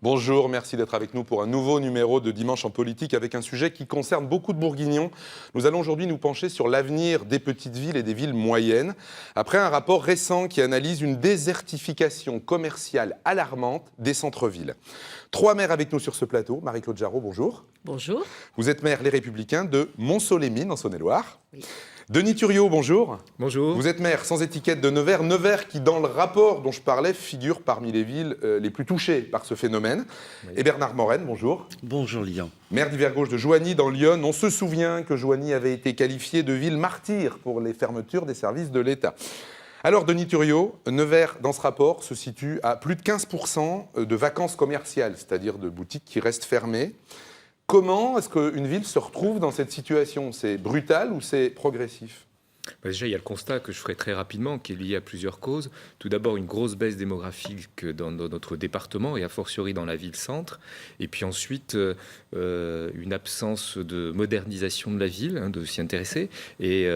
Bonjour, merci d'être avec nous pour un nouveau numéro de Dimanche en politique avec un sujet qui concerne beaucoup de Bourguignons. Nous allons aujourd'hui nous pencher sur l'avenir des petites villes et des villes moyennes. Après un rapport récent qui analyse une désertification commerciale alarmante des centres-villes. 3 maires avec nous sur ce plateau. Marie-Claude Jarraud, bonjour. Bonjour. Vous êtes maire Les Républicains de Montceau-les-Mines en Saône-et-Loire. Oui. Denis Thuriot, bonjour. Bonjour. Vous êtes maire sans étiquette de Nevers. Nevers qui, dans le rapport dont je parlais, figure parmi les villes les plus touchées par ce phénomène. Oui. Et Bernard Morenne, bonjour. Bonjour Lyon. Maire d'hiver gauche de Joigny dans l'Yonne. On se souvient que Joigny avait été qualifiée de ville martyre pour les fermetures des services de l'État. Alors, Denis Thuriot, Nevers, dans ce rapport, se situe à plus de 15% de vacances commerciales, c'est-à-dire de boutiques qui restent fermées. Comment est-ce qu'une ville se retrouve dans cette situation? C'est brutal ou c'est progressif? Déjà, il y a le constat que je ferai très rapidement, qui est lié à plusieurs causes. Tout d'abord, une grosse baisse démographique dans notre département et a fortiori dans la ville-centre. Et puis ensuite, une absence de modernisation de la ville, de s'y intéresser. Et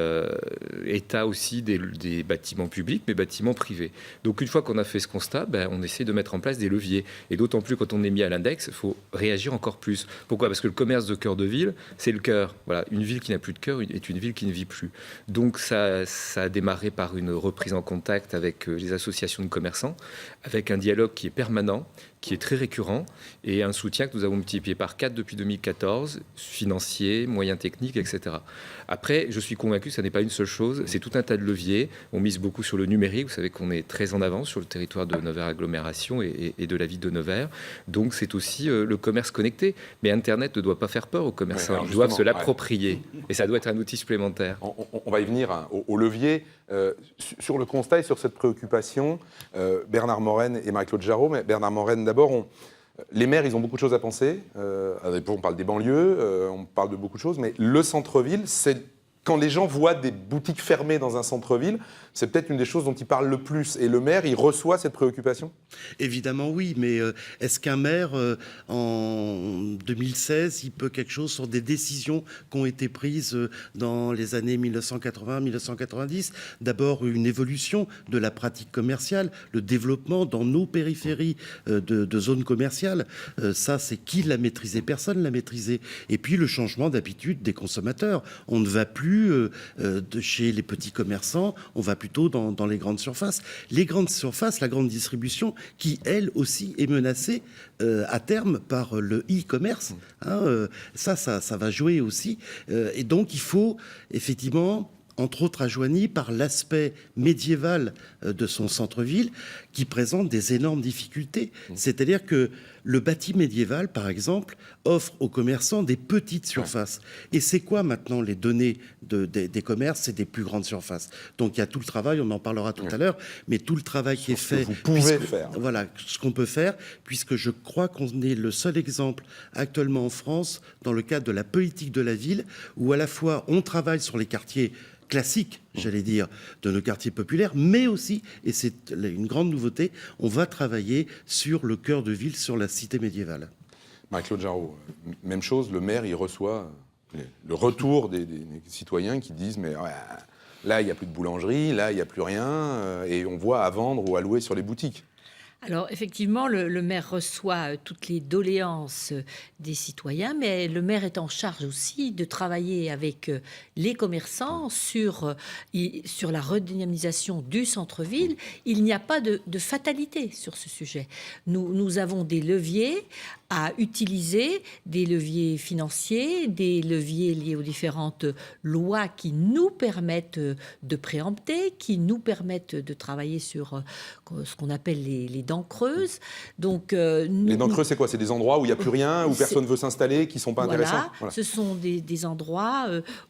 état aussi des bâtiments publics, mais bâtiments privés. Donc une fois qu'on a fait ce constat, on essaie de mettre en place des leviers. Et d'autant plus quand on est mis à l'index, il faut réagir encore plus. Pourquoi? Parce que le commerce de cœur de ville, c'est le cœur. Voilà, une ville qui n'a plus de cœur est une ville qui ne vit plus. Donc ça a démarré par une reprise en contact avec les associations de commerçants, avec un dialogue qui est permanent, qui est très récurrent, et un soutien que nous avons multiplié par 4 depuis 2014, financier, moyens techniques, etc. Après, je suis convaincu que ça n'est pas une seule chose, c'est tout un tas de leviers. On mise beaucoup sur le numérique, vous savez qu'on est très en avance sur le territoire de Nevers Agglomération et de la ville de Nevers. Donc c'est aussi le commerce connecté. Mais Internet ne doit pas faire peur aux commerçants, ils doivent se l'approprier. Et ça doit être un outil supplémentaire. On va y venir au levier. Sur le constat et sur cette préoccupation, Bernard Morenne et Marie-Claude Jarraud, mais Bernard Morenne d'abord, les maires, ils ont beaucoup de choses à penser. On parle des banlieues, on parle de beaucoup de choses, mais le centre-ville, c'est quand les gens voient des boutiques fermées dans un centre-ville, c'est peut-être une des choses dont ils parlent le plus. Et le maire, il reçoit cette préoccupation? Évidemment oui, mais est-ce qu'un maire, en 2016, il peut quelque chose sur des décisions qui ont été prises dans les années 1980-1990? D'abord, une évolution de la pratique commerciale, le développement dans nos périphéries de zones commerciales. Ça, c'est qui l'a maîtrisé? Personne l'a maîtrisé. Et puis, le changement d'habitude des consommateurs. On ne va plus de chez les petits commerçants, on va plutôt dans les grandes surfaces. Les grandes surfaces, la grande distribution, qui elle aussi est menacée à terme par le e-commerce. Ça va jouer aussi. Et donc il faut effectivement, entre autres à Joigny, par l'aspect médiéval de son centre-ville, qui présente des énormes difficultés. C'est-à-dire que le bâti médiéval, par exemple, offre aux commerçants des petites surfaces. Et c'est quoi maintenant les données des commerces? C'est des plus grandes surfaces. Donc il y a tout le travail, on en parlera tout à l'heure, mais tout le travail qui est fait... Vous pouvez faire. Voilà, ce qu'on peut faire, puisque je crois qu'on est le seul exemple actuellement en France, dans le cadre de la politique de la ville, où à la fois on travaille sur les quartiers classique, j'allais dire, de nos quartiers populaires, mais aussi, et c'est une grande nouveauté, on va travailler sur le cœur de ville, sur la cité médiévale. Marie-Claude Jarraud, même chose, le maire, il reçoit le retour des citoyens qui disent « mais là, il n'y a plus de boulangerie, là, il n'y a plus rien, et on voit à vendre ou à louer sur les boutiques ». Alors effectivement, le maire reçoit toutes les doléances des citoyens, mais le maire est en charge aussi de travailler avec les commerçants sur la redynamisation du centre-ville. Il n'y a pas de fatalité sur ce sujet. Nous avons des leviers à utiliser, des leviers financiers, des leviers liés aux différentes lois qui nous permettent de préempter, qui nous permettent de travailler sur ce qu'on appelle les dents creuses. Donc, les dents creuses, c'est quoi? C'est des endroits où il n'y a plus rien, où personne ne veut s'installer, qui ne sont pas intéressants? Voilà, ce sont des endroits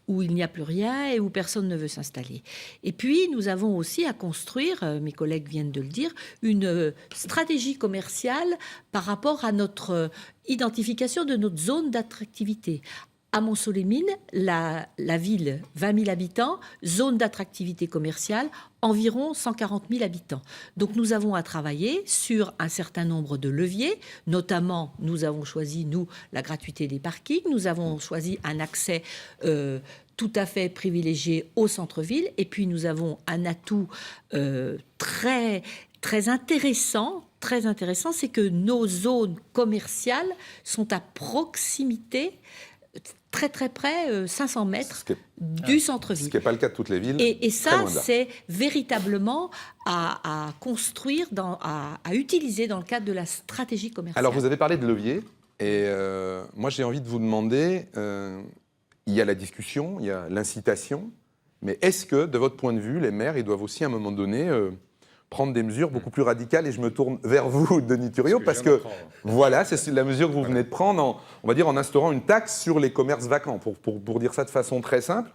où il n'y a plus rien et où personne ne veut s'installer. Et puis, nous avons aussi à construire, mes collègues viennent de le dire, une stratégie commerciale par rapport à notre identification de notre zone d'attractivité. À Montceau-les-Mines, la ville, 20 000 habitants, zone d'attractivité commerciale, environ 140 000 habitants. Donc nous avons à travailler sur un certain nombre de leviers, notamment nous avons choisi, nous, la gratuité des parkings, nous avons choisi un accès tout à fait privilégié au centre-ville, et puis nous avons un atout très intéressant, très intéressant, c'est que nos zones commerciales sont à proximité, très très près, 500 mètres du centre-ville. Ce qui n'est pas le cas de toutes les villes. Et ça, c'est véritablement à construire, à utiliser dans le cadre de la stratégie commerciale. Alors, vous avez parlé de levier, et moi, j'ai envie de vous demander, il y a la discussion, il y a l'incitation, mais est-ce que, de votre point de vue, les maires, ils doivent aussi, à un moment donné, prendre des mesures beaucoup plus radicales, et je me tourne vers vous, Denis Thuriot, parce que voilà, c'est la mesure que vous venez de prendre, on va dire en instaurant une taxe sur les commerces vacants, pour dire ça de façon très simple.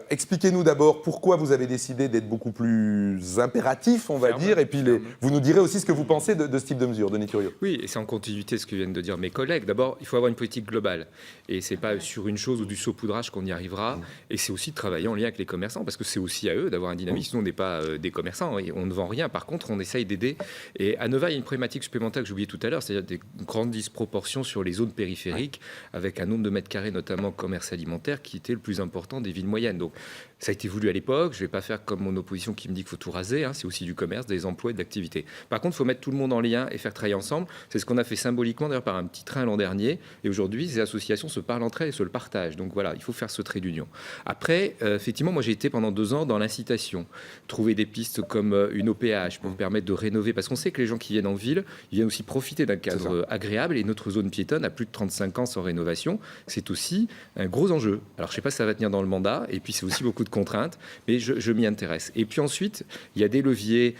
Expliquez-nous d'abord pourquoi vous avez décidé d'être beaucoup plus impératif, on va dire, et puis vous nous direz aussi ce que vous pensez de ce type de mesure, Denis Thuriot. Oui, et c'est en continuité de ce que viennent de dire mes collègues. D'abord, il faut avoir une politique globale, et c'est pas sur une chose ou du saupoudrage qu'on y arrivera, et c'est aussi de travailler en lien avec les commerçants, parce que c'est aussi à eux d'avoir un dynamisme. Nous, on n'est pas des commerçants, et on ne vend rien. Par contre, on essaye d'aider. Et à Nevers, il y a une problématique supplémentaire que j'ai oubliée tout à l'heure, c'est-à-dire des grandes disproportions sur les zones périphériques, avec un nombre de mètres carrés, notamment commerce alimentaire, qui était le plus important des villes moyennes. Donc, ça a été voulu à l'époque. Je ne vais pas faire comme mon opposition qui me dit qu'il faut tout raser. C'est aussi du commerce, des emplois et de l'activité. Par contre, il faut mettre tout le monde en lien et faire travailler ensemble. C'est ce qu'on a fait symboliquement, d'ailleurs, par un petit train l'an dernier. Et aujourd'hui, ces associations se parlent entre elles et se le partagent. Donc voilà, il faut faire ce trait d'union. Après, effectivement, moi, j'ai été pendant 2 ans dans l'incitation. Trouver des pistes comme une OPH pour permettre de rénover. Parce qu'on sait que les gens qui viennent en ville, ils viennent aussi profiter d'un cadre agréable. Et notre zone piétonne a plus de 35 ans sans rénovation. C'est aussi un gros enjeu. Alors, je ne sais pas si ça va tenir dans le mandat. Et puis, c'est aussi beaucoup de contraintes, mais je m'y intéresse. Et puis ensuite, il y a des leviers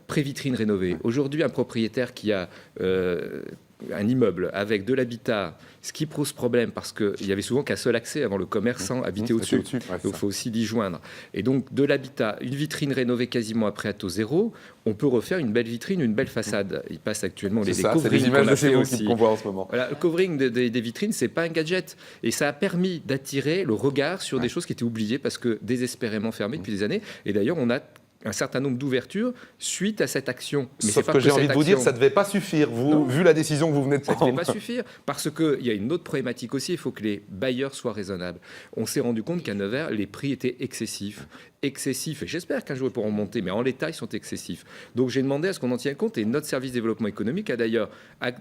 pré-vitrine rénovée. Aujourd'hui, un propriétaire qui a un immeuble avec de l'habitat, ce qui pose problème parce qu'il y avait souvent qu'un seul accès avant le commerçant habité au-dessus. Donc il faut aussi l'y joindre. Et donc de l'habitat, une vitrine rénovée quasiment après à taux zéro, on peut refaire une belle vitrine, une belle façade. Il passe actuellement les coverings. C'est des images de chez vous qu'on voit en ce moment. Voilà, le covering des vitrines, c'est pas un gadget. Et ça a permis d'attirer le regard sur des choses qui étaient oubliées parce que désespérément fermées depuis des années. Et d'ailleurs, on a un certain nombre d'ouvertures suite à cette action. Mais sauf que j'ai envie de vous dire, ça ne devait pas suffire, vu la décision que vous venez de prendre. Ça ne devait pas suffire, parce qu'il y a une autre problématique aussi, il faut que les bailleurs soient raisonnables. On s'est rendu compte qu'à Nevers, les prix étaient excessifs, et j'espère qu'un jour ils pourront monter, mais en l'état, ils sont excessifs. Donc j'ai demandé à ce qu'on en tienne compte, et notre service développement économique a d'ailleurs,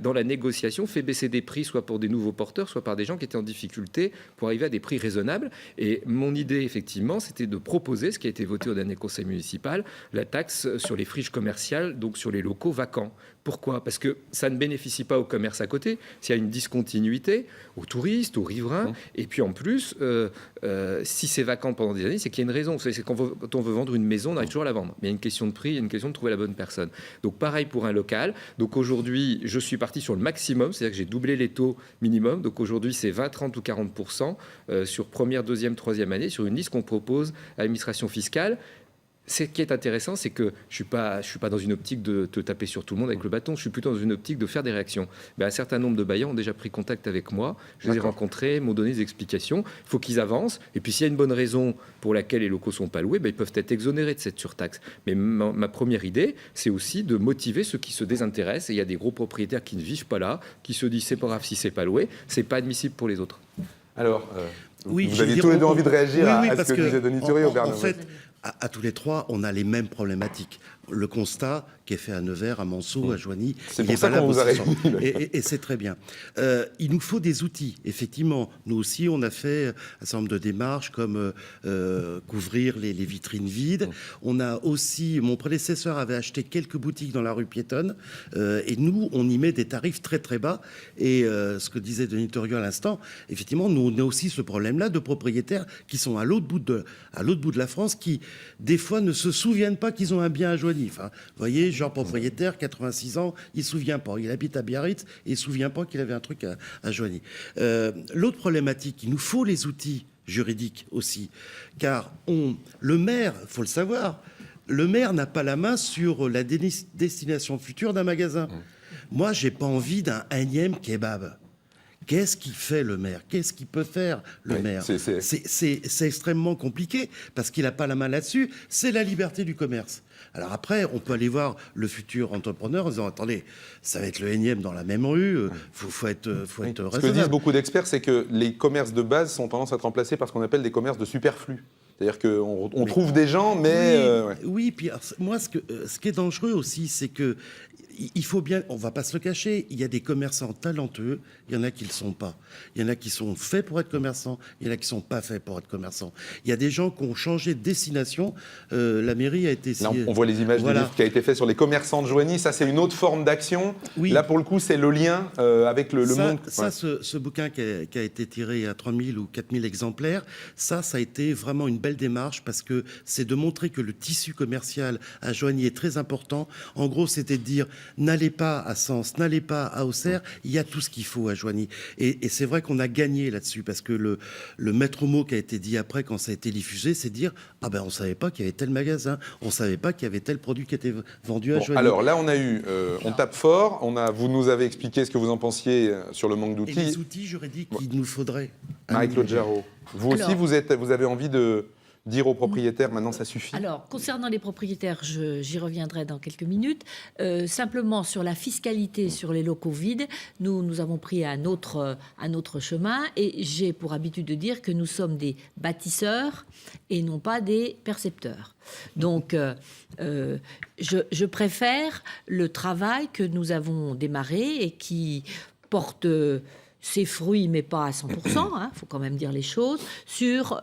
dans la négociation, fait baisser des prix, soit pour des nouveaux porteurs, soit par des gens qui étaient en difficulté, pour arriver à des prix raisonnables. Et mon idée, effectivement, c'était de proposer, ce qui a été voté au dernier conseil municipal, la taxe sur les friches commerciales, donc sur les locaux vacants. Pourquoi ? Parce que ça ne bénéficie pas au commerce à côté, s'il y a une discontinuité, aux touristes, aux riverains, et puis en plus, si c'est vacant pendant des années, c'est qu'il y a une raison. C'est quand on veut vendre une maison, on arrive toujours à la vendre. Mais il y a une question de prix, il y a une question de trouver la bonne personne. Donc pareil pour un local. Donc aujourd'hui, je suis parti sur le maximum, c'est-à-dire que j'ai doublé les taux minimum. Donc aujourd'hui, c'est 20, 30 ou 40% sur première, deuxième, troisième année, sur une liste qu'on propose à l'administration fiscale. Ce qui est intéressant, c'est que je suis pas dans une optique de te taper sur tout le monde avec le bâton, je suis plutôt dans une optique de faire des réactions. Un certain nombre de bailleurs ont déjà pris contact avec moi, je les ai rencontrés, m'ont donné des explications, il faut qu'ils avancent, et puis s'il y a une bonne raison pour laquelle les locaux ne sont pas loués, ils peuvent être exonérés de cette surtaxe. Mais ma première idée, c'est aussi de motiver ceux qui se désintéressent, et il y a des gros propriétaires qui ne vivent pas là, qui se disent c'est pas grave si c'est pas loué, c'est pas admissible pour les autres. Alors, oui, vous aviez tous les deux envie de réagir à ce que disait Denis Thuriot, en fait, à tous les trois, on a les mêmes problématiques. Le constat qui est fait à Nevers, à Manceau, à Joigny, c'est pour ça qu'on vous a réunis. Et c'est très bien. Il nous faut des outils. Effectivement, nous aussi, on a fait un certain nombre de démarches comme couvrir les vitrines vides. On a aussi, mon prédécesseur avait acheté quelques boutiques dans la rue piétonne, et nous, on y met des tarifs très très bas. Et ce que disait Denis Thuriot à l'instant, effectivement, nous, on a aussi ce problème-là de propriétaires qui sont à l'autre bout de la France, qui des fois ne se souviennent pas qu'ils ont un bien à Joigny. Enfin, vous voyez, genre propriétaire, 86 ans, il ne se souvient pas. Il habite à Biarritz et il ne se souvient pas qu'il avait un truc à Joigny. L'autre problématique, il nous faut les outils juridiques aussi. Car le maire, il faut le savoir, le maire n'a pas la main sur la destination future d'un magasin. Moi, je n'ai pas envie d'un énième kebab Qu'est-ce qu'il fait le maire? Qu'est-ce qu'il peut faire le maire? C'est extrêmement compliqué parce qu'il n'a pas la main là-dessus. C'est la liberté du commerce. Alors après, on peut aller voir le futur entrepreneur en disant attendez, ça va être le énième dans la même rue. Faut être raisonnable. Ce que disent beaucoup d'experts, c'est que les commerces de base sont tendance à être remplacés par ce qu'on appelle des commerces de superflu. C'est-à-dire qu'on trouve des gens, mais... Oui, puis alors, moi, ce qui est dangereux aussi, c'est que il faut bien, on va pas se le cacher, il y a des commerçants talentueux, il y en a qui ne le sont pas. Il y en a qui sont faits pour être commerçants, il y en a qui ne sont pas faits pour être commerçants. Il y a des gens qui ont changé de destination. La mairie a été... Là, on voit les images du livre qui a été fait sur les commerçants de Joigny. Ça, c'est une autre forme d'action. Oui. Là, pour le coup, c'est le lien avec le monde. Ça, ce bouquin qui a été tiré à 3000 ou 4000 exemplaires, ça a été vraiment une belle démarche parce que c'est de montrer que le tissu commercial à Joigny est très important. En gros, c'était de dire n'allez pas à Sens, n'allez pas à Auxerre, il y a tout ce qu'il faut à Joigny. Et c'est vrai qu'on a gagné là-dessus parce que le maître mot qui a été dit après quand ça a été diffusé, c'est de dire ah ben on savait pas qu'il y avait tel magasin, on savait pas qu'il y avait tel produit qui était vendu à Joigny. Alors là, on a eu, on tape fort, vous nous avez expliqué ce que vous en pensiez sur le manque d'outils. Et les outils juridiques qu'il nous faudrait. Marie-Claude Jarraud, vous aussi, vous avez envie de dire aux propriétaires, maintenant ça suffit? Alors, concernant les propriétaires, j'y reviendrai dans quelques minutes. Simplement, sur la fiscalité sur les locaux vides, nous avons pris un autre chemin et j'ai pour habitude de dire que nous sommes des bâtisseurs et non pas des percepteurs. Donc, je préfère le travail que nous avons démarré et qui porte... ses fruits, mais pas à 100%, faut quand même dire les choses, sur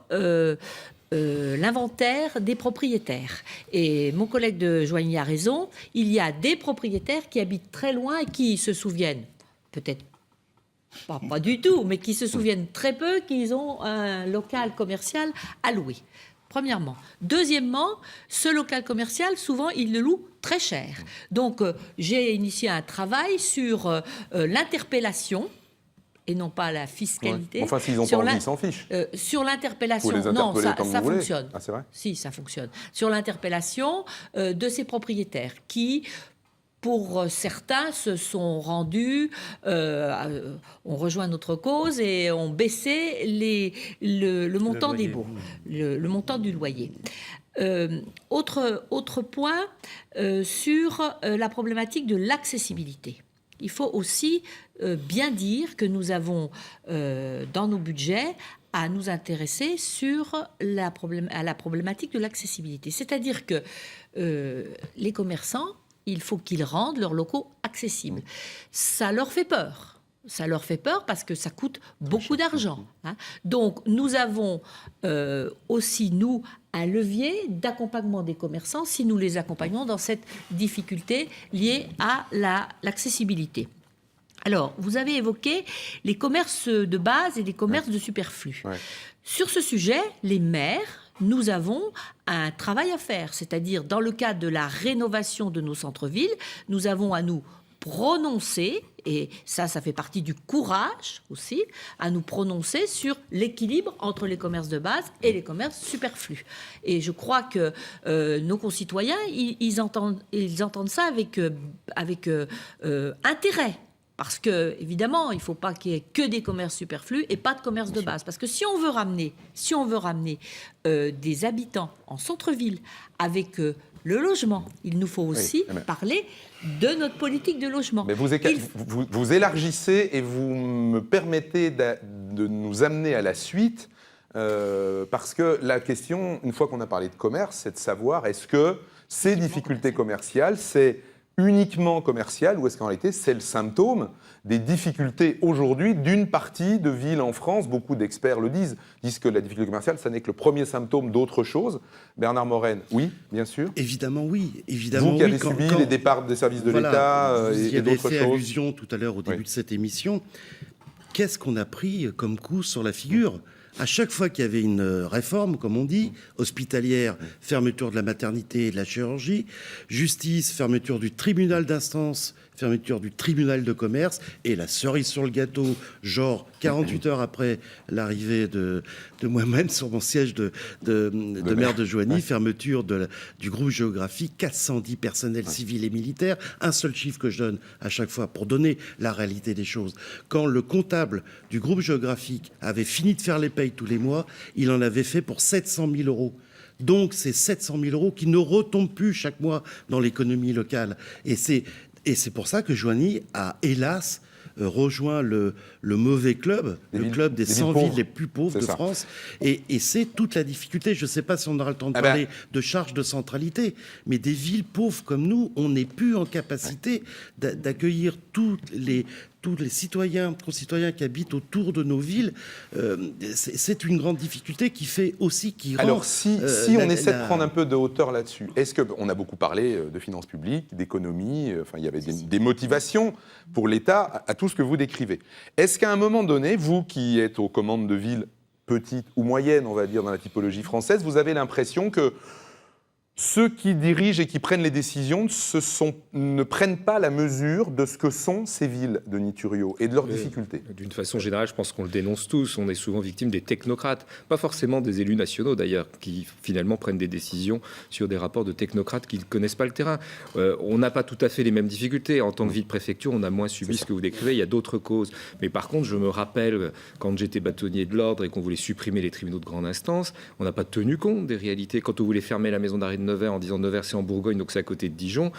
l'inventaire des propriétaires. Et mon collègue de Joigny a raison, il y a des propriétaires qui habitent très loin et qui se souviennent, peut-être pas du tout, mais qui se souviennent très peu qu'ils ont un local commercial à louer. Premièrement. Deuxièmement, ce local commercial, souvent, il le loue très cher. Donc, j'ai initié un travail sur l'interpellation, et non pas la fiscalité. Ouais. Enfin, s'ils n'ont pas envie, ils s'en fichent. Sur l'interpellation, non, ça fonctionne. Ah, c'est vrai ? Si, ça fonctionne. Sur l'interpellation de ces propriétaires qui, pour certains, se sont rendus, ont rejoint notre cause et ont baissé le montant des baux, le montant du loyer. Autre point sur la problématique de l'accessibilité. Il faut aussi bien dire que nous avons dans nos budgets à nous intéresser à la problématique de l'accessibilité. C'est-à-dire que les commerçants, il faut qu'ils rendent leurs locaux accessibles. Ça leur fait peur. Ça leur fait peur parce que ça coûte beaucoup d'argent. Donc, nous avons aussi, nous, un levier d'accompagnement des commerçants si nous les accompagnons dans cette difficulté liée à l'accessibilité. Alors, vous avez évoqué les commerces de base et les commerces de superflu. Ouais. Sur ce sujet, les maires, nous avons un travail à faire. C'est-à-dire, dans le cadre de la rénovation de nos centres-villes, nous avons à nous prononcer, et ça fait partie du courage aussi, à nous prononcer sur l'équilibre entre les commerces de base et les commerces superflus. Et je crois que nos concitoyens, ils entendent ça avec intérêt. Parce que, évidemment, il ne faut pas qu'il y ait que des commerces superflus et pas de commerce de base. Parce que si on veut ramener des habitants en centre-ville avec le logement, il nous faut aussi parler de notre politique de logement. Mais vous élargissez et vous me permettez de nous amener à la suite, parce que la question, une fois qu'on a parlé de commerce, c'est de savoir est-ce que ces difficultés commerciales, c'est uniquement commercial ou est-ce qu'en réalité c'est le symptôme des difficultés aujourd'hui d'une partie de villes en France. Beaucoup d'experts le disent que la difficulté commerciale, ça n'est que le premier symptôme d'autre chose. Bernard Moren, oui, bien sûr. Évidemment, oui. Vous qui avez subi les départs des services de l'État et d'autres choses. Vous y avez fait allusion tout à l'heure au début de cette émission. Qu'est-ce qu'on a pris comme coup sur la figure ? À chaque fois qu'il y avait une réforme, comme on dit, hospitalière, fermeture de la maternité et de la chirurgie, justice, fermeture du tribunal d'instance fermeture du tribunal de commerce, et la cerise sur le gâteau, genre 48 heures après l'arrivée de moi-même sur mon siège de maire de Joigny, fermeture du groupe géographique, 410 personnels civils et militaires. Un seul chiffre que je donne à chaque fois pour donner la réalité des choses. Quand le comptable du groupe géographique avait fini de faire les payes tous les mois, il en avait fait pour 700 000 euros. Donc, c'est 700 000 euros qui ne retombent plus chaque mois dans l'économie locale. Et c'est pour ça que Joigny a, hélas, rejoint le mauvais club, le club des 100 villes les plus pauvres de France. Et c'est toute la difficulté. Je ne sais pas si on aura le temps de parler de charge de centralité, mais des villes pauvres comme nous, on n'est plus en capacité d'accueillir tous les concitoyens qui habitent autour de nos villes. C'est une grande difficulté qui fait aussi... Alors, si on essaie de prendre un peu de hauteur là-dessus, est-ce qu'on a beaucoup parlé de finances publiques, d'économie, enfin, il y avait des motivations pour l'État à tout ce que vous décrivez. Est-ce qu'à un moment donné, vous qui êtes aux commandes de villes petites ou moyennes, on va dire, dans la typologie française, vous avez l'impression que ceux qui dirigent et qui prennent les décisions ne prennent pas la mesure de ce que sont ces villes de Niturio et de leurs difficultés? D'une façon générale, je pense qu'on le dénonce tous. On est souvent victime des technocrates, pas forcément des élus nationaux d'ailleurs, qui finalement prennent des décisions sur des rapports de technocrates qui ne connaissent pas le terrain. On n'a pas tout à fait les mêmes difficultés. En tant que ville-préfecture, on a moins subi ce que vous décrivez. Il y a d'autres causes. Mais par contre, je me rappelle, quand j'étais bâtonnier de l'ordre et qu'on voulait supprimer les tribunaux de grande instance, on n'a pas tenu compte des réalités. Quand on voulait fermer la maison d'arrêt de Nevers en disant Nevers c'est en Bourgogne, donc c'est à côté de Dijon,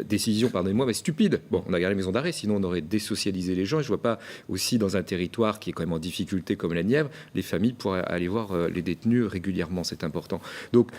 décision, pardonnez-moi, mais stupide. Bon, on a gardé la maison d'arrêt, sinon on aurait désocialisé les gens. Et je vois pas aussi dans un territoire qui est quand même en difficulté comme la Nièvre, les familles pourraient aller voir les détenus régulièrement, c'est important. Donc,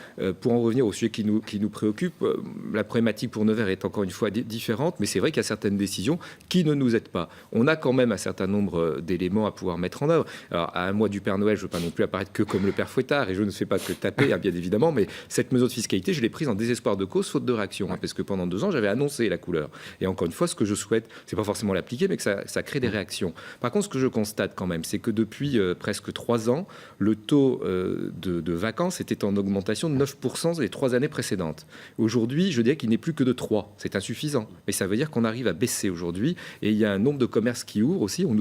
pour en revenir au sujet qui nous préoccupe, la problématique pour Nevers est encore une fois différente, mais c'est vrai qu'il y a certaines décisions qui ne nous aident pas. On a quand même un certain nombre d'éléments à pouvoir mettre en œuvre. Alors, à un mois du Père Noël, je ne veux pas non plus apparaître que comme le Père Fouettard, et je ne fais pas que taper, hein, bien évidemment, mais cette mesure de fiscalité, je l'ai prise en désespoir de cause, faute de réaction, hein, parce que pendant 2 ans, j'avais annoncé la couleur. Et encore une fois, ce que je souhaite, c'est pas forcément l'appliquer, mais que ça crée des réactions. Par contre, ce que je constate quand même, c'est que depuis presque 3 ans, le taux de vacances était en augmentation de 9% les 3 années précédentes. Aujourd'hui, je dirais qu'il n'est plus que de 3. C'est insuffisant. Mais ça veut dire qu'on arrive à baisser aujourd'hui. Et il y a un nombre de commerces qui ouvrent aussi. On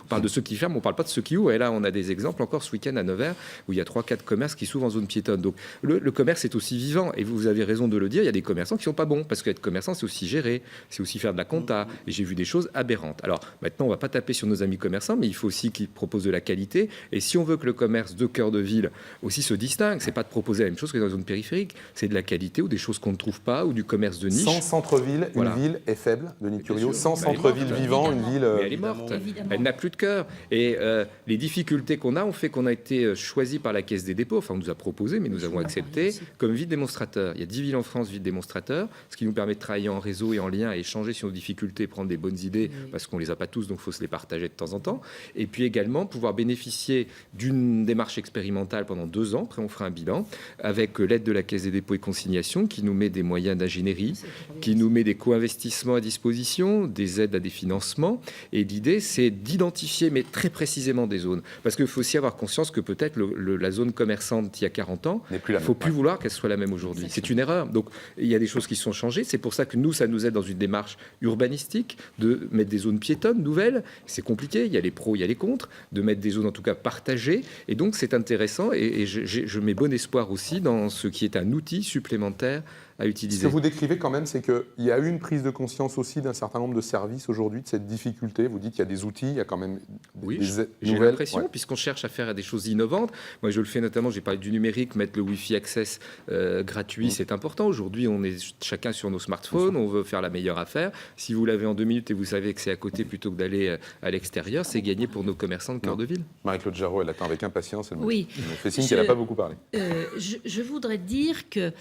parle de ceux qui ferment, on ne parle pas de ceux qui ouvrent. Et là, on a des exemples encore ce week-end à Nevers, où il y a 3-4 commerces qui s'ouvrent en zone piétonne. Donc, le commerce est aussi vivant. Et vous avez raison de le dire, il y a des commerçants qui ne sont pas bons. Parce qu'être commerçant, c'est aussi gérer, c'est aussi faire de la compta. Et j'ai vu des choses aberrantes. Alors, maintenant, on ne va pas taper sur nos amis commerçants, mais il faut aussi qu'ils proposent de la qualité. Et si on veut que le commerce de cœur de ville aussi se distingue, c'est pas de proposer la même chose que dans les zones périphériques, c'est de la qualité ou des choses qu'on ne trouve pas ou du commerce de niche. Sans centre-ville, voilà. Une ville est faible de Niturio. Sans Mais centre-ville vivant, une ville... Mais elle est morte. Elle n'a plus de cœur. Et les difficultés qu'on a ont fait qu'on a été choisi par la Caisse des dépôts, enfin on nous a proposé, mais nous avons accepté, comme ville démonstrateur. Il y a 10 villes en France, ville démonstrateur, ce qui nous permet de travailler en réseau et en lien, et échanger sur nos difficultés, prendre des bonnes idées, parce qu'on les a pas tous, donc il faut se les partager de temps en temps. Et puis également pouvoir bénéficier d'une démarche expérimentale pendant 2 ans. Après, on fera un bilan avec l'aide de la Caisse des dépôts et consignations qui nous met des moyens d'ingénierie, qui nous met des co-investissements à disposition, des aides à des financements. Et l'idée, c'est d'identifier, mais très précisément des zones. Parce qu'il faut aussi avoir conscience que peut-être la zone commerçante il y a 40 ans, il ne faut plus vouloir qu'elle soit la même aujourd'hui. C'est une erreur. Donc, il y a des choses qui sont changées. C'est pour ça que nous, ça nous aide dans une démarche urbanistique de mettre des zones piétonnes nouvelles. C'est compliqué. Il y a les pros, il y a les contre. De mettre des zones, en tout cas, partagées. Et donc, c'est intéressant. Et je mets bon espoir aussi dans ce qui est un outil supplémentaire à utiliser. Ce que vous décrivez quand même, c'est qu'il y a eu une prise de conscience aussi d'un certain nombre de services aujourd'hui de cette difficulté. Vous dites qu'il y a des outils, il y a quand même j'ai l'impression, puisqu'on cherche à faire des choses innovantes. Moi, je le fais notamment, j'ai parlé du numérique, mettre le Wi-Fi Access gratuit, c'est important. Aujourd'hui, on est chacun sur nos smartphones, on veut faire la meilleure affaire. Si vous l'avez en 2 minutes et vous savez que c'est à côté plutôt que d'aller à l'extérieur, c'est gagné pour nos commerçants de cœur de ville. Marie-Claude Jarraud, elle attend avec impatience. Elle Oui. me fait signe qu'elle n'a pas beaucoup parlé. Je voudrais dire que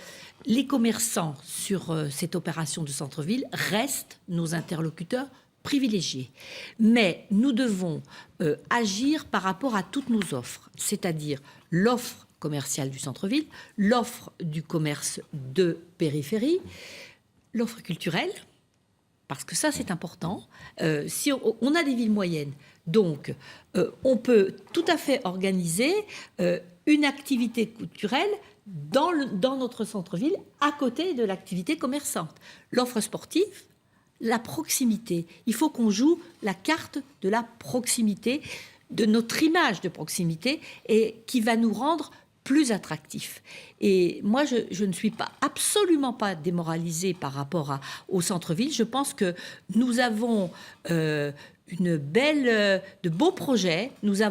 les commerçants sur cette opération de centre-ville restent nos interlocuteurs privilégiés. Mais nous devons agir par rapport à toutes nos offres, c'est-à-dire l'offre commerciale du centre-ville, l'offre du commerce de périphérie, l'offre culturelle, parce que ça c'est important. Si on a des villes moyennes, donc on peut tout à fait organiser une activité culturelle dans notre centre-ville, à côté de l'activité commerçante. L'offre sportive, la proximité. Il faut qu'on joue la carte de la proximité, de notre image de proximité, et qui va nous rendre plus attractifs. Et moi, je ne suis absolument pas démoralisée par rapport au centre-ville. Je pense que nous avons de beaux projets. Nous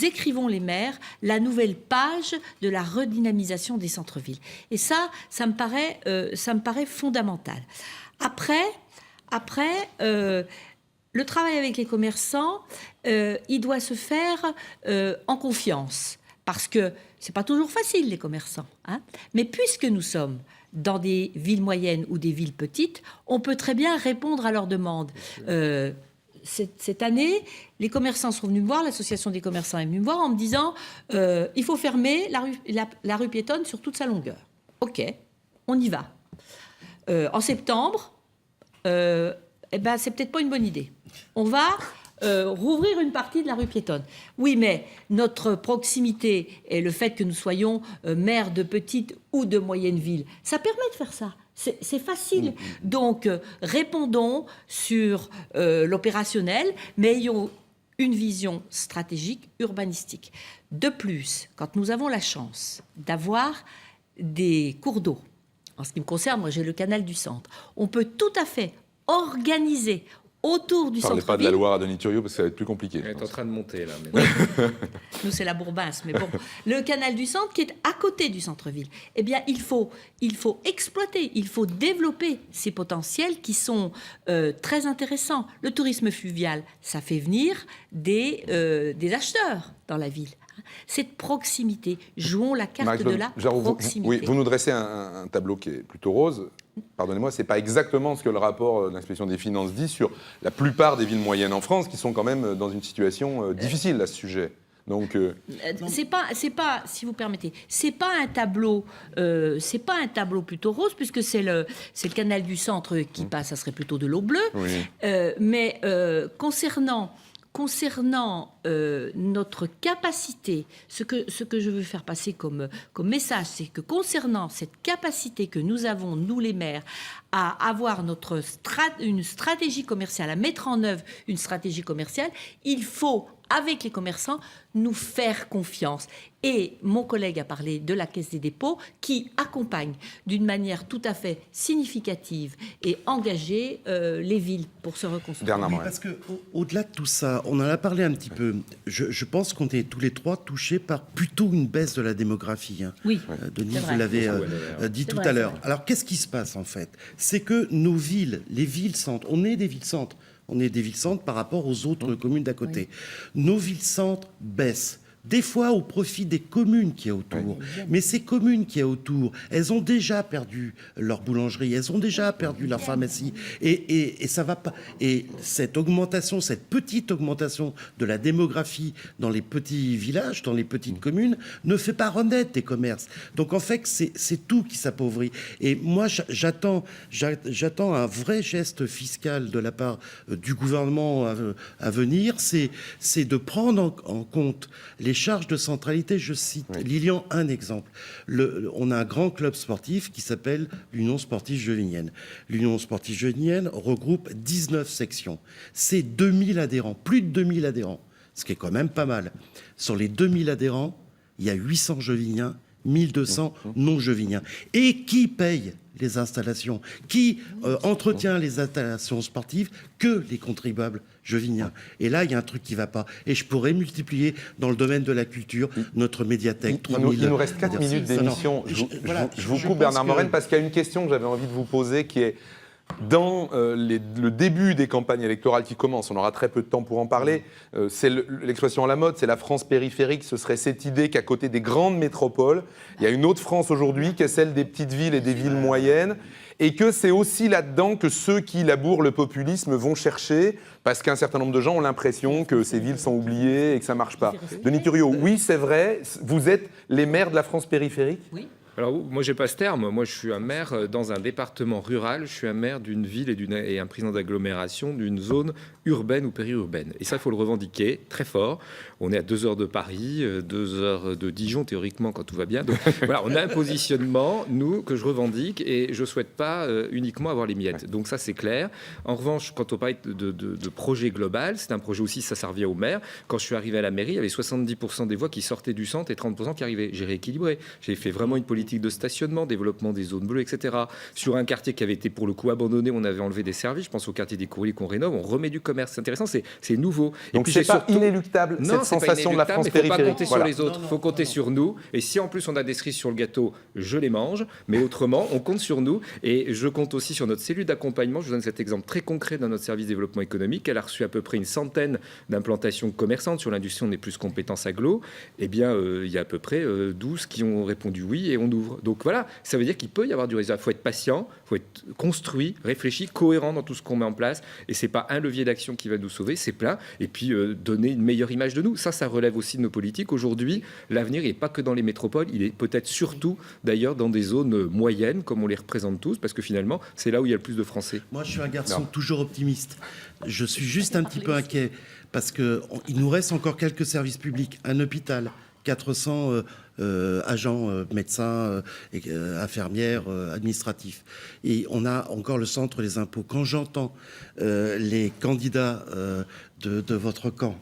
écrivons les maires la nouvelle page de la redynamisation des centres-villes. Et ça me paraît fondamental. Après, le travail avec les commerçants, il doit se faire en confiance. Parce que ce n'est pas toujours facile, les commerçants. Hein. Mais puisque nous sommes dans des villes moyennes ou des villes petites, on peut très bien répondre à leurs demandes. Cette année, les commerçants sont venus me voir, l'association des commerçants est venue me voir en me disant il faut fermer la rue piétonne sur toute sa longueur. OK, on y va. En septembre, c'est peut-être pas une bonne idée. On va rouvrir une partie de la rue piétonne. Oui, mais notre proximité et le fait que nous soyons maires de petites ou de moyennes villes, ça permet de faire ça. C'est facile. Donc, répondons sur l'opérationnel, mais ayons une vision stratégique urbanistique. De plus, quand nous avons la chance d'avoir des cours d'eau, en ce qui me concerne, moi j'ai le canal du Centre, on peut tout à fait organiser autour du centre-ville. Ne parlez pas de la Loire à Denis Thuriot parce que ça va être plus compliqué. Elle est en train de monter là. Mais... Nous, c'est la Bourbasse, mais bon. Le canal du Centre qui est à côté du centre-ville. Eh bien, il faut exploiter, il faut développer ces potentiels qui sont très intéressants. Le tourisme fluvial, ça fait venir des acheteurs dans la ville. Cette proximité, jouons la carte de la proximité. Vous nous dressez un tableau qui est plutôt rose. Pardonnez-moi, ce n'est pas exactement ce que le rapport de l'Inspection des Finances dit sur la plupart des villes moyennes en France qui sont quand même dans une situation difficile à ce sujet. Donc, c'est pas, si vous permettez, c'est pas un tableau plutôt rose puisque c'est le canal du Centre qui passe, ça serait plutôt de l'eau bleue. Oui. Mais concernant notre capacité, ce que je veux faire passer comme message, c'est que concernant cette capacité que nous avons, nous les maires, à avoir une stratégie commerciale, à mettre en œuvre une stratégie commerciale, il faut, avec les commerçants, nous faire confiance. Et mon collègue a parlé de la Caisse des dépôts qui accompagne d'une manière tout à fait significative et engagée les villes pour se reconstruire. Oui, parce qu'au-delà de tout ça, on en a parlé un petit peu. Je pense qu'on est tous les trois touchés par plutôt une baisse de la démographie. Hein. Oui, Denis, vous l'avez dit tout à l'heure. Alors, qu'est-ce qui se passe en fait? C'est que nos villes, les villes-centres, on est des villes-centres. On est des villes-centres par rapport aux autres communes d'à côté. Oui. Nos villes-centres baissent. Des fois au profit des communes qui y a autour. Oui. Mais ces communes qui y a autour, elles ont déjà perdu leur boulangerie, elles ont déjà perdu leur pharmacie. Et ça va pas. Et cette augmentation, cette petite augmentation de la démographie dans les petits villages, dans les petites communes, ne fait pas renaître des commerces. Donc en fait, c'est tout qui s'appauvrit. Et moi, j'attends un vrai geste fiscal de la part du gouvernement à venir. C'est de prendre en compte les charges de centralité. Je cite, Lilian, un exemple. On a un grand club sportif qui s'appelle l'Union sportive jevinienne. L'Union sportive jevinienne regroupe 19 sections. C'est 2000 adhérents, plus de 2000 adhérents, ce qui est quand même pas mal. Sur les 2000 adhérents, il y a 800 jeviniens, 1200 non-jeviniens. Et qui paye les installations? Qui entretient les installations sportives? Que les contribuables jeviniens. Et là, il y a un truc qui ne va pas. Et je pourrais multiplier dans le domaine de la culture notre médiathèque. Il nous reste 4 minutes d'émission. Je vous coupe, Bernard Morenne, parce qu'il y a une question que j'avais envie de vous poser qui est dans le début des campagnes électorales qui commencent, on aura très peu de temps pour en parler, c'est l'expression à la mode, c'est la France périphérique, ce serait cette idée qu'à côté des grandes métropoles, il y a une autre France aujourd'hui qui est celle des petites villes et des villes moyennes, et que c'est aussi là-dedans que ceux qui labourent le populisme vont chercher, parce qu'un certain nombre de gens ont l'impression que ces villes sont oubliées et que ça ne marche pas. Denis Thuriot, oui, c'est vrai, vous êtes les maires de la France périphérique ? Oui. Alors, moi, j'ai pas ce terme. Moi, je suis un maire dans un département rural. Je suis un maire d'une ville et un président d'agglomération d'une zone urbaine ou périurbaine. Et ça, il faut le revendiquer très fort. On est à 2 heures de Paris, 2 heures de Dijon, théoriquement, quand tout va bien. Donc, voilà, on a un positionnement, nous, que je revendique et je souhaite pas uniquement avoir les miettes. Donc, ça, c'est clair. En revanche, quand on parle de projet global, c'est un projet aussi, ça revient au maire. Quand je suis arrivé à la mairie, il y avait 70% des voies qui sortaient du centre et 30% qui arrivaient. J'ai rééquilibré. J'ai fait vraiment une politique de stationnement, développement des zones bleues, etc. Sur un quartier qui avait été pour le coup abandonné, on avait enlevé des services. Je pense au quartier des Courriers qu'on rénove, on remet du commerce. C'est intéressant, c'est nouveau. Donc puis c'est pas surtout inéluctable, cette sensation de la France périphérique. Il ne faut pas compter Voilà. sur les autres, il faut compter sur nous. Et si en plus on a des cerises sur le gâteau, je les mange. Mais autrement, on compte sur nous. Et je compte aussi sur notre cellule d'accompagnement. Je vous donne cet exemple très concret dans notre service développement économique. Elle a reçu à peu près une centaine d'implantations commerçantes. Sur l'industrie, on est plus compétences agglo. Eh bien, il y a à peu près 12 qui ont répondu oui et on ouvre. Donc voilà, ça veut dire qu'il peut y avoir du résultat. Il faut être patient, il faut être construit, réfléchi, cohérent dans tout ce qu'on met en place. Et c'est pas un levier d'action qui va nous sauver, c'est plein. Et puis donner une meilleure image de nous. Ça relève aussi de nos politiques. Aujourd'hui, l'avenir n'est pas que dans les métropoles, il est peut-être surtout d'ailleurs dans des zones moyennes, comme on les représente tous, parce que finalement, c'est là où il y a le plus de Français. Moi, je suis un garçon toujours optimiste. Je suis juste un petit peu inquiet parce qu'il nous reste encore quelques services publics, un hôpital, 400 agents, médecins, infirmières, administratifs. Et on a encore le centre des impôts. Quand j'entends les candidats de votre camp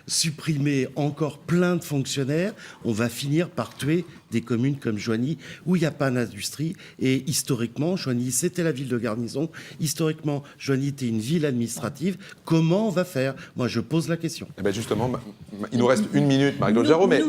supprimer encore plein de fonctionnaires, on va finir par tuer des communes comme Joigny, où il n'y a pas d'industrie. Et historiquement, Joigny, c'était la ville de garnison. Historiquement, Joigny était une ville administrative. Comment on va faire? Moi, je pose la question. Eh ben justement, il nous reste 1 minute, Marie-Claude Jarraud, mais...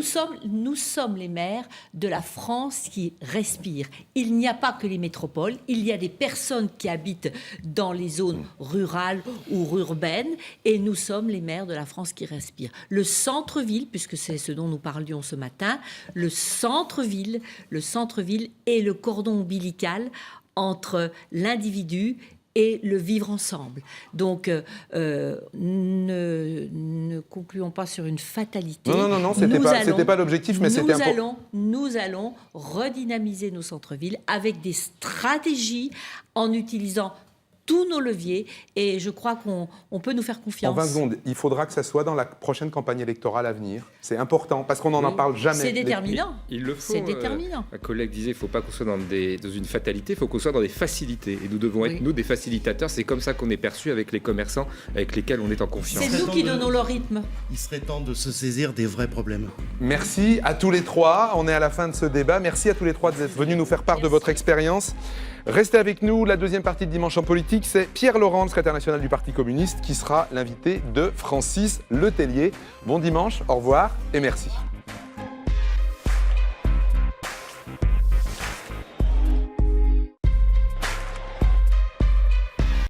Nous sommes les maires de la France qui respire. Il n'y a pas que les métropoles, il y a des personnes qui habitent dans les zones rurales ou urbaines, et nous sommes les maires de la France qui respire. Le centre-ville, puisque c'est ce dont nous parlions ce matin, le centre-ville est le cordon ombilical entre l'individu et le vivre ensemble. Donc, ne concluons pas sur une fatalité. Non, c'était pas l'objectif, mais c'était important. Nous allons redynamiser nos centres-villes avec des stratégies en utilisant tous nos leviers, et je crois qu'on peut nous faire confiance. En 20 secondes, il faudra que ça soit dans la prochaine campagne électorale à venir. C'est important, parce qu'on n'en parle jamais. C'est déterminant. Il le faut. C'est déterminant. Un collègue disait, il ne faut pas qu'on soit dans une fatalité, il faut qu'on soit dans des facilités. Et nous devons être, nous, des facilitateurs. C'est comme ça qu'on est perçu avec les commerçants avec lesquels on est en confiance. C'est nous qui donnons le rythme. Il serait temps de se saisir des vrais problèmes. Merci à tous les trois. On est à la fin de ce débat. Merci à tous les trois d'être venus nous faire part de votre expérience. Restez avec nous. La deuxième partie de Dimanche en politique, c'est Pierre Laurent, secrétaire national du Parti communiste, qui sera l'invité de Francis Letellier. Bon dimanche, au revoir et merci.